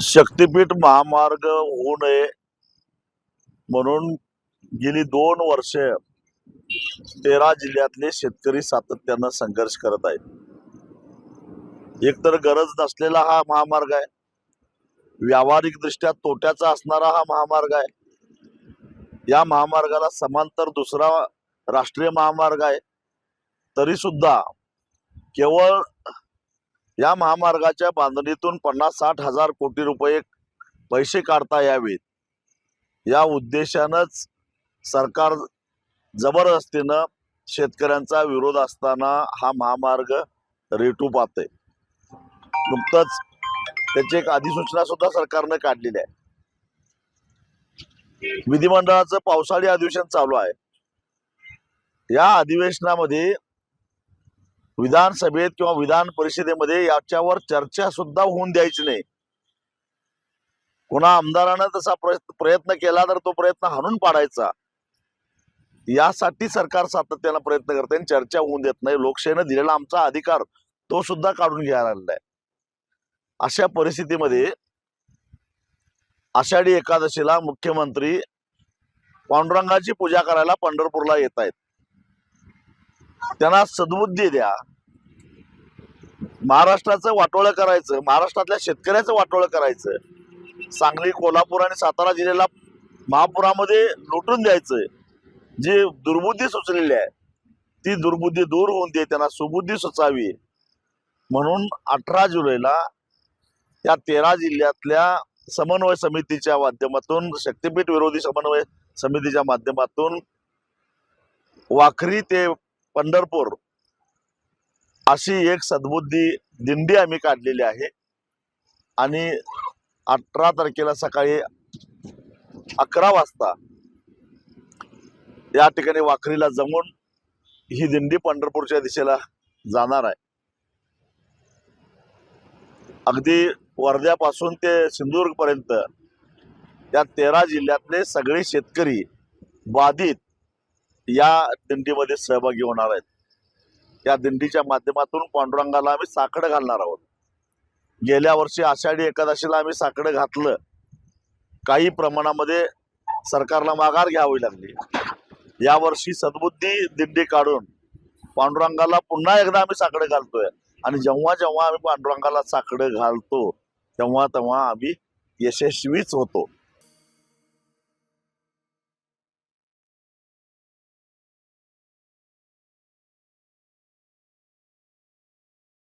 शक्तीपीठ महामार्ग होऊ नये म्हणून गेली 2 वर्ष 13 जिल्ह्यातले शेतकरी सातत्यानं संघर्ष करत आहेत. एकतर गरज नसलेला हा महामार्ग आहे, व्यावहारिक दृष्ट्या तोट्याचा असणारा हा महामार्ग आहे. या महामार्गाला समांतर दुसरा राष्ट्रीय महामार्ग आहे. तरी सुद्धा केवळ या महामार्गाच्या बांधणीतून 50-60 हजार कोटी रुपये पैसे काढता यावेत या उद्देशानंच सरकार जबरदस्तीनं शेतकऱ्यांचा विरोध असताना हा महामार्ग रेटू पाहतंय. नुकतंच त्याची एक अधिसूचना सुद्धा सरकारने काढलेली आहे. विधिमंडळाचं पावसाळी अधिवेशन चालू आहे. या अधिवेशनामध्ये विधानसभेत किंवा विधान परिषदेमध्ये याच्यावर चर्चा सुद्धा होऊन द्यायची नाही. कोणा आमदारानं तसा प्रयत्न केला तर तो प्रयत्न हाणून पाडायचा. यासाठी सरकार सातत्यानं प्रयत्न करते आणि चर्चा होऊन देत नाही. लोकशाहीनं दिलेला आमचा अधिकार तो सुद्धा काढून घ्यायला लागलाय आहे. अशा परिस्थितीमध्ये आषाढी एकादशीला मुख्यमंत्री पांडुरंगाची पूजा करायला पंढरपूरला येत आहेत. त्यांना सद्बुद्धी द्या. महाराष्ट्राचं वाटोळं करायचं, महाराष्ट्रातल्या शेतकऱ्याचं वाटोळं करायचं, सांगली, कोल्हापूर आणि सातारा जिल्ह्याला महापुरामध्ये लुटून द्यायचं, जी दुर्बुद्धी सुचलेली आहे ती दुर्बुद्धी दूर होऊन दे, त्यांना सुबुद्धी सुचावी म्हणून 18 जुलैला या 13 जिल्ह्यातल्या समन्वय समितीच्या माध्यमातून, शक्तीपीठ विरोधी समन्वय समितीच्या माध्यमातून वाखरी ते पंढरपूर अशी एक सद्बुद्धी दिंडी आम्ही काढलेली आहे. आणि 18 तारखेला सकाळी 11 वाजता या ठिकाणी वाखरीला जमून ही दिंडी पंढरपूरच्या दिशेला जाणार आहे. अगदी वर्ध्यापासून ते सिंधुदुर्ग पर्यंत या 13 जिल्ह्यातले सगळे शेतकरी बाधित या दिंडीमध्ये सहभागी होणार आहेत. या दिंडीच्या माध्यमातून पांडुरंगाला आम्ही साकडं घालणार आहोत. गेल्या वर्षी आषाढी एकादशीला आम्ही साकडं घातलं. काही प्रमाणामध्ये सरकारला माघार घ्यावी लागली. यावर्षी सद्बुद्धी दिंडी काढून पांडुरंगाला पुन्हा एकदा आम्ही साकडं घालतोय. आणि जेव्हा जेव्हा आम्ही पांडुरंगाला साकडं घालतो तेव्हा तेव्हा आम्ही यशस्वीच होतो.